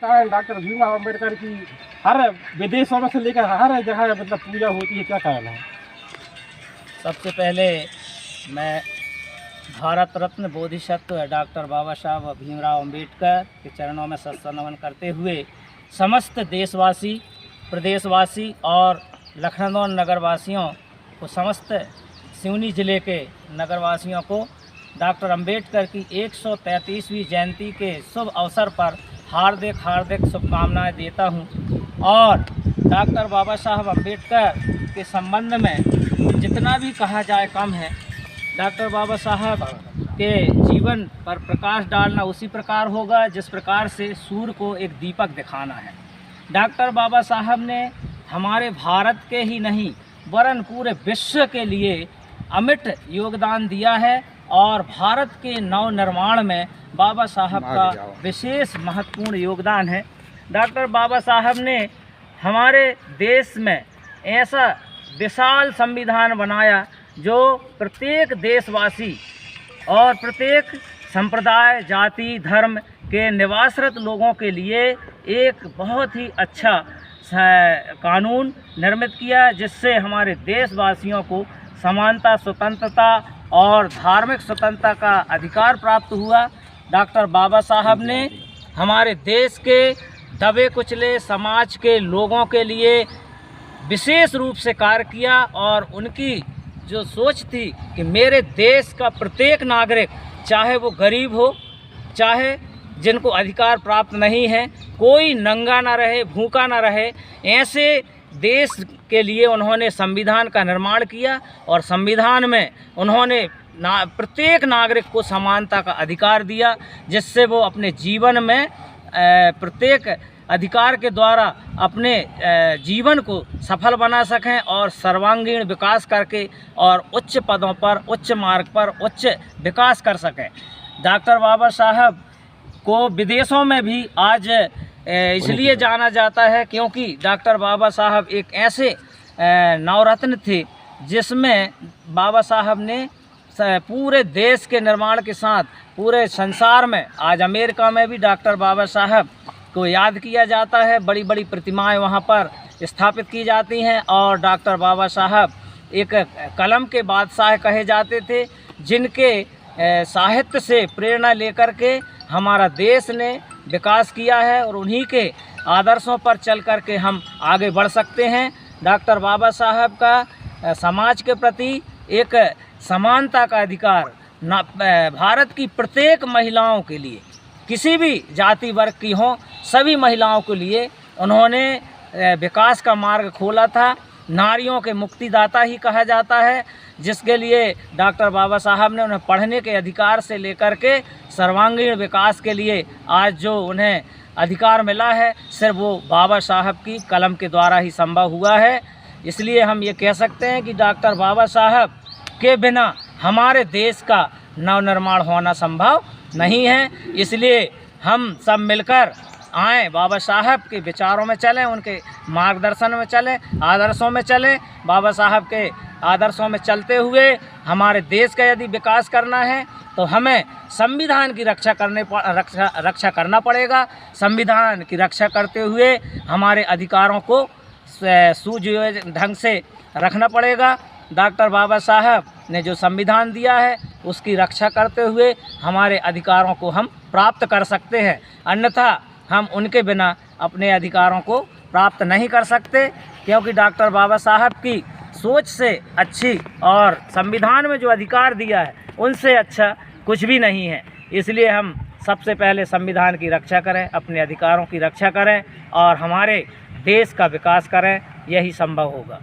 कारण डॉक्टर भीमराव अम्बेडकर की हर विदेशों में से लेकर हर जगह मतलब पूजा होती है, क्या कारण है? सबसे पहले मैं भारत रत्न बोधिसत्व डॉक्टर बाबा साहब भीमराव अम्बेडकर के चरणों में सत्संग नमन करते हुए समस्त देशवासी, प्रदेशवासी और लखनऊ नगरवासियों को, समस्त सिवनी ज़िले के नगरवासियों को डॉक्टर अम्बेडकर की 133वीं जयंती के शुभ अवसर पर हार्दिक हार्दिक शुभकामनाएं देता हूं। और डॉक्टर बाबा साहब अम्बेडकर के संबंध में जितना भी कहा जाए कम है। डॉक्टर बाबा साहब के जीवन पर प्रकाश डालना उसी प्रकार होगा जिस प्रकार से सूर्य को एक दीपक दिखाना है। डॉक्टर बाबा साहब ने हमारे भारत के ही नहीं वरन पूरे विश्व के लिए अमिट योगदान दिया है और भारत के नव निर्माण में बाबा साहब का विशेष महत्वपूर्ण योगदान है। डॉक्टर बाबा साहब ने हमारे देश में ऐसा विशाल संविधान बनाया जो प्रत्येक देशवासी और प्रत्येक संप्रदाय, जाति, धर्म के निवासरत लोगों के लिए एक बहुत ही अच्छा कानून निर्मित किया, जिससे हमारे देशवासियों को समानता, स्वतंत्रता और धार्मिक स्वतंत्रता का अधिकार प्राप्त हुआ। डॉक्टर बाबा साहब ने हमारे देश के दबे कुचले समाज के लोगों के लिए विशेष रूप से कार्य किया और उनकी जो सोच थी कि मेरे देश का प्रत्येक नागरिक, चाहे वो गरीब हो, चाहे जिनको अधिकार प्राप्त नहीं है, कोई नंगा ना रहे, भूखा ना रहे, ऐसे देश के लिए उन्होंने संविधान का निर्माण किया और संविधान में उन्होंने प्रत्येक नागरिक को समानता का अधिकार दिया, जिससे वो अपने जीवन में प्रत्येक अधिकार के द्वारा अपने जीवन को सफल बना सकें और सर्वांगीण विकास करके और उच्च पदों पर, उच्च मार्ग पर उच्च विकास कर सकें। डॉक्टर बाबा साहब को विदेशों में भी आज इसलिए जाना जाता है क्योंकि डॉक्टर बाबा साहब एक ऐसे नवरत्न थे जिसमें बाबा साहब ने पूरे देश के निर्माण के साथ पूरे संसार में, आज अमेरिका में भी डॉक्टर बाबा साहब को याद किया जाता है। बड़ी बड़ी प्रतिमाएं वहां पर स्थापित की जाती हैं और डॉक्टर बाबा साहब एक कलम के बादशाह कहे जाते थे, जिनके साहित्य से प्रेरणा लेकर के हमारा देश ने विकास किया है और उन्हीं के आदर्शों पर चल कर के हम आगे बढ़ सकते हैं। डॉक्टर बाबा साहब का समाज के प्रति एक समानता का अधिकार भारत की प्रत्येक महिलाओं के लिए, किसी भी जाति वर्ग की हों, सभी महिलाओं के लिए उन्होंने विकास का मार्ग खोला था। नारियों के मुक्तिदाता ही कहा जाता है, जिसके लिए डॉक्टर बाबा साहब ने उन्हें पढ़ने के अधिकार से लेकर के सर्वांगीण विकास के लिए आज जो उन्हें अधिकार मिला है, सिर्फ वो बाबा साहब की कलम के द्वारा ही संभव हुआ है। इसलिए हम ये कह सकते हैं कि डॉक्टर बाबा साहब के बिना हमारे देश का नवनिर्माण होना संभव नहीं है। इसलिए हम सब मिलकर आएँ, बाबा साहब के विचारों में चलें, उनके मार्गदर्शन में चलें, आदर्शों में चलें। बाबा साहब के आदर्शों में चलते हुए हमारे देश का यदि विकास करना है तो हमें संविधान की रक्षा करना पड़ेगा। संविधान की रक्षा करते हुए हमारे अधिकारों को सुयोजित ढंग से रखना पड़ेगा। डॉक्टर बाबा साहब ने जो संविधान दिया है उसकी रक्षा करते हुए हमारे अधिकारों को हम प्राप्त कर सकते हैं, अन्यथा हम उनके बिना अपने अधिकारों को प्राप्त नहीं कर सकते, क्योंकि डॉक्टर बाबा साहब की सोच से अच्छी और संविधान में जो अधिकार दिया है उनसे अच्छा कुछ भी नहीं है। इसलिए हम सबसे पहले संविधान की रक्षा करें, अपने अधिकारों की रक्षा करें और हमारे देश का विकास करें, यही संभव होगा।